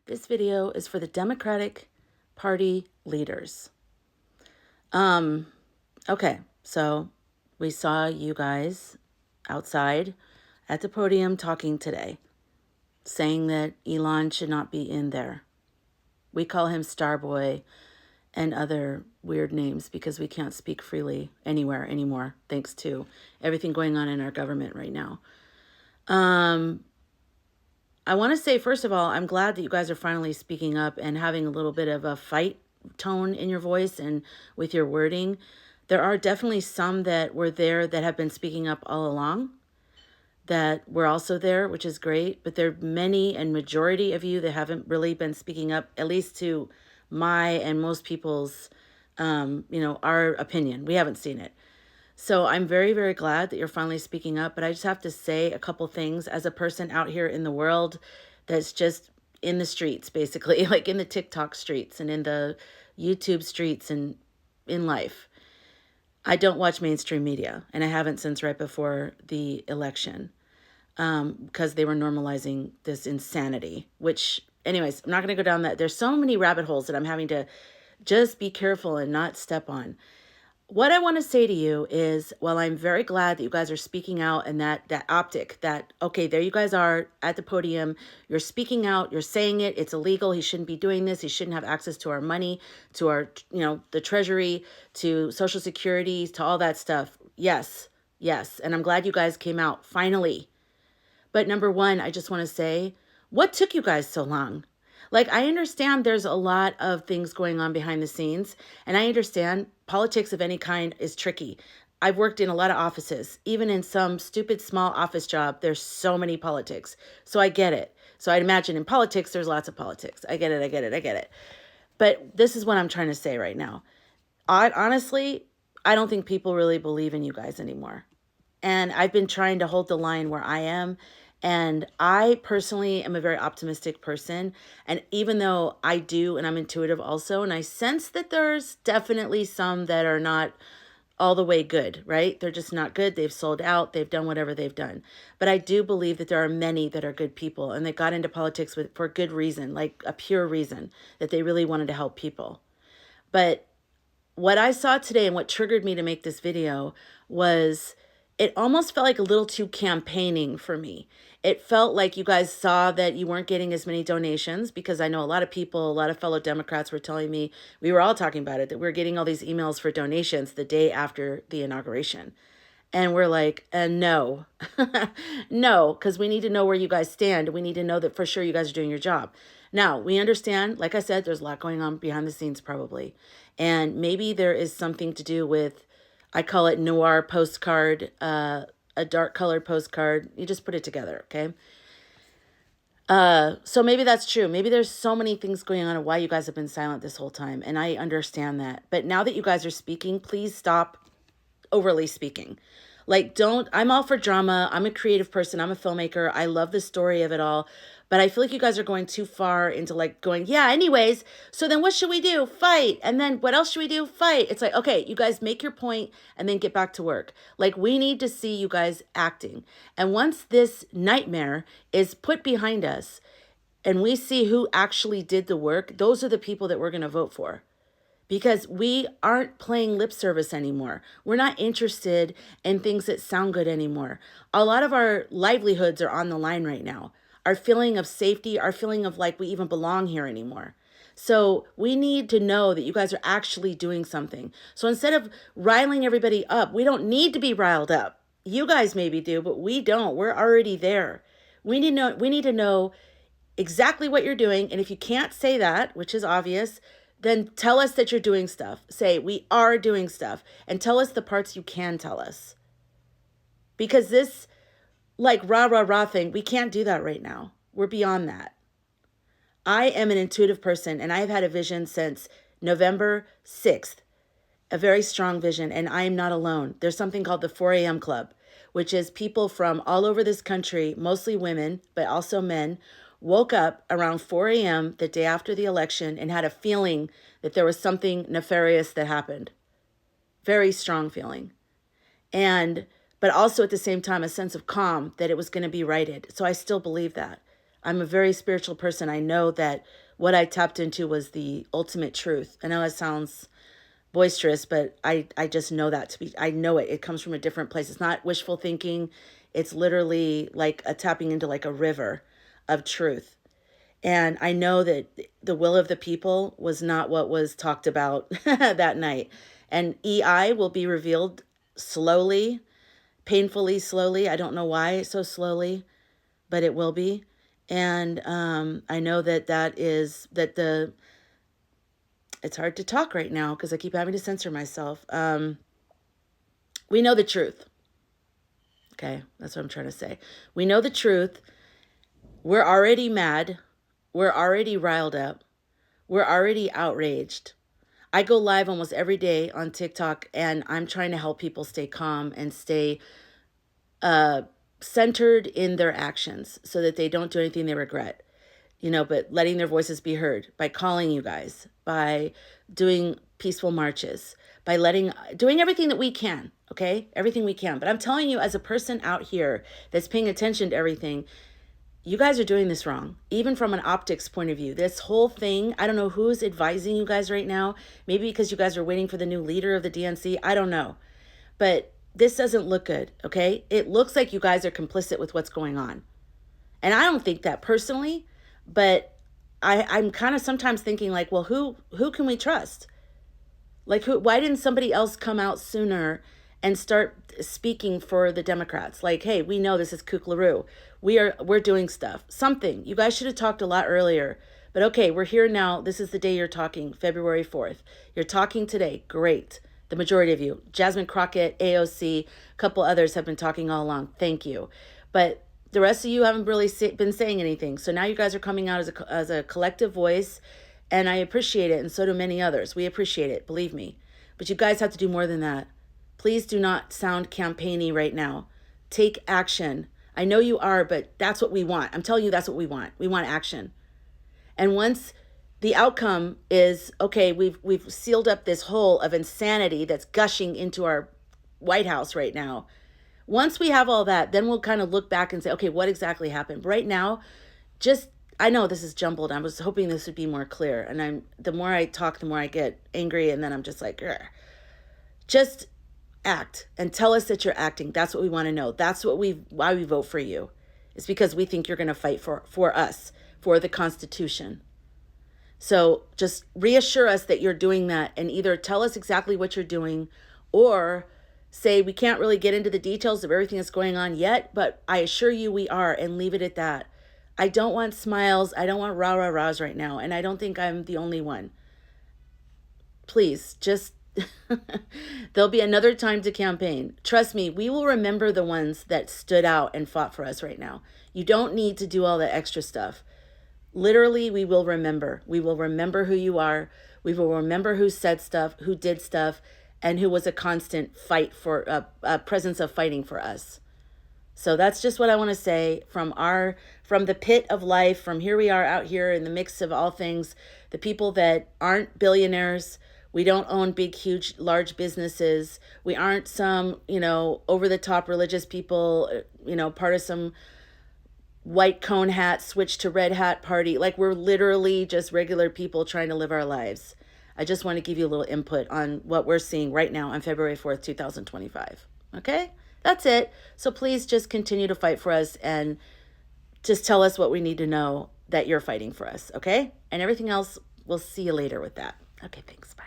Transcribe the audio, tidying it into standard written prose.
This video is for the Democratic Party leaders. Okay, so we saw you guys outside at the podium talking today, saying that Elon should not be in there. We call him Starboy and other weird names because we can't speak freely anywhere anymore, thanks to everything going on in our government right now. I want to say, first of all, I'm glad that you guys are finally speaking up and having a little bit of a fight tone in your voice and with your wording. There are definitely some that were there that have been speaking up all along, that were also there, which is great. But there are many and majority of you that haven't really been speaking up, at least to my and most people's, our opinion. We haven't seen it. So I'm very, very glad that you're finally speaking up. But I just have to say a couple things as a person out here in the world that's just in the streets, basically, like in the TikTok streets and in the YouTube streets and in life. I don't watch mainstream media, and I haven't since right before the election, because they were normalizing this insanity, which, anyways, I'm not going to go down that. There's so many rabbit holes that I'm having to just be careful and not step on. What I want to say to you is, while I'm very glad that you guys are speaking out and that optic, that, okay, there you guys are at the podium, you're speaking out, you're saying it, it's illegal, he shouldn't be doing this, he shouldn't have access to our money, to our, the treasury, to Social Security, to all that stuff. Yes, yes. And I'm glad you guys came out, finally. But number one, I just want to say, what took you guys so long? Like, I understand there's a lot of things going on behind the scenes, and I understand politics of any kind is tricky. I've worked in a lot of offices. Even in some stupid small office job, there's so many politics. So I get it. So I'd imagine in politics, there's lots of politics. I get it. But this is what I'm trying to say right now. Honestly, I don't think people really believe in you guys anymore. And I've been trying to hold the line where I am. And I personally am a very optimistic person. And even though I do, and I'm intuitive also, and I sense that there's definitely some that are not all the way good, right? They're just not good. They've sold out. They've done whatever they've done. But I do believe that there are many that are good people, and they got into politics for good reason, like a pure reason, that they really wanted to help people. But what I saw today and what triggered me to make this video was, it almost felt like a little too campaigning for me. It felt like you guys saw that you weren't getting as many donations, because I know a lot of people, a lot of fellow Democrats were telling me, we were all talking about it, that we were getting all these emails for donations the day after the inauguration. And we're like, no, no, because we need to know where you guys stand. We need to know that for sure you guys are doing your job. Now, we understand, like I said, there's a lot going on behind the scenes probably. And maybe there is something to do with, I call it noir postcard, a dark colored postcard. You just put it together, okay? So maybe that's true. Maybe there's so many things going on and why you guys have been silent this whole time. And I understand that. But now that you guys are speaking, please stop overly speaking. Like, I'm all for drama. I'm a creative person. I'm a filmmaker. I love the story of it all. But I feel like you guys are going too far into like going, yeah, anyways, so then what should we do? Fight. And then what else should we do? Fight. It's like, okay, you guys make your point and then get back to work. Like, we need to see you guys acting. And once this nightmare is put behind us and we see who actually did the work, those are the people that we're going to vote for. Because we aren't playing lip service anymore. We're not interested in things that sound good anymore. A lot of our livelihoods are on the line right now. Our feeling of safety, our feeling of like we even belong here anymore. So we need to know that you guys are actually doing something. So instead of riling everybody up, we don't need to be riled up. You guys maybe do, but we don't. We're already there. We need to know exactly what you're doing. And if you can't say that, which is obvious, then tell us that you're doing stuff. Say, we are doing stuff. And tell us the parts you can tell us. Because this, like, rah thing, we can't do that right now. We're beyond that. I am an intuitive person, and I have had a vision since November 6th. A very strong vision, and I am not alone. There's something called the 4 a.m. Club, which is people from all over this country, mostly women, but also men, woke up around 4 a.m. the day after the election and had a feeling that there was something nefarious that happened. Very strong feeling. But also at the same time, a sense of calm that it was going to be righted. So I still believe that. I'm a very spiritual person. I know that what I tapped into was the ultimate truth. I know it sounds boisterous, but I just know that to be, I know it. It comes from a different place. It's not wishful thinking. It's literally like a tapping into like a river of truth. And I know that the will of the people was not what was talked about that night. And EI will be revealed slowly, painfully slowly. I don't know why so slowly, but it will be. And I know that it's hard to talk right now because I keep having to censor myself. We know the truth. Okay, that's what I'm trying to say. We know the truth. We're already mad. We're already riled up. We're already outraged. I go live almost every day on TikTok, and I'm trying to help people stay calm and stay centered in their actions so that they don't do anything they regret. But letting their voices be heard by calling you guys, by doing peaceful marches, by doing everything that we can, okay? Everything we can. But I'm telling you, as a person out here that's paying attention to everything, you guys are doing this wrong. Even from an optics point of view, this whole thing, I don't know who's advising you guys right now. Maybe because you guys are waiting for the new leader of the DNC. I don't know. But this doesn't look good, okay? It looks like you guys are complicit with what's going on. And I don't think that personally, but I'm kind of sometimes thinking like, well, who can we trust? Like, why didn't somebody else come out sooner and start speaking for the Democrats? Like, hey, we know this is kookaroo. We're doing stuff. Something. You guys should have talked a lot earlier. But okay, we're here now. This is the day you're talking, February 4th. You're talking today. Great. The majority of you. Jasmine Crockett, AOC, a couple others have been talking all along. Thank you. But the rest of you haven't really been saying anything. So now you guys are coming out as a collective voice, and I appreciate it, and so do many others. We appreciate it, believe me. But you guys have to do more than that. Please do not sound campaigny right now. Take action. I know you are, but that's what we want. I'm telling you, that's what we want. We want action. And once the outcome is, okay, we've sealed up this hole of insanity that's gushing into our White House right now. Once we have all that, then we'll kind of look back and say, okay, what exactly happened? But right now, I know this is jumbled. I was hoping this would be more clear. And the more I talk, the more I get angry. And then I'm just like, Grr. Just act and tell us that you're acting. That's what we want to know. That's why we vote for you. It's because we think you're going to fight for us, for the Constitution. So just reassure us that you're doing that, and either tell us exactly what you're doing, or say we can't really get into the details of everything that's going on yet, but I assure you we are, and leave it at that. I don't want smiles. I don't want rah-rah-rahs right now, and I don't think I'm the only one. Please, just there'll be another time to campaign. Trust me, we will remember the ones that stood out and fought for us right now. You don't need to do all that extra stuff. Literally, we will remember. We will remember who you are. We will remember who said stuff, who did stuff, and who was a constant fight for a presence of fighting for us. So that's just what I want to say from the pit of life, from here we are out here in the mix of all things, the people that aren't billionaires. We don't own big, huge, large businesses. We aren't some, over the top religious people, part of some white cone hat switch to red hat party. Like, we're literally just regular people trying to live our lives. I just want to give you a little input on what we're seeing right now on February 4th, 2025. Okay? That's it. So please just continue to fight for us and just tell us what we need to know that you're fighting for us. Okay? And everything else, we'll see you later with that. Okay, thanks. Bye.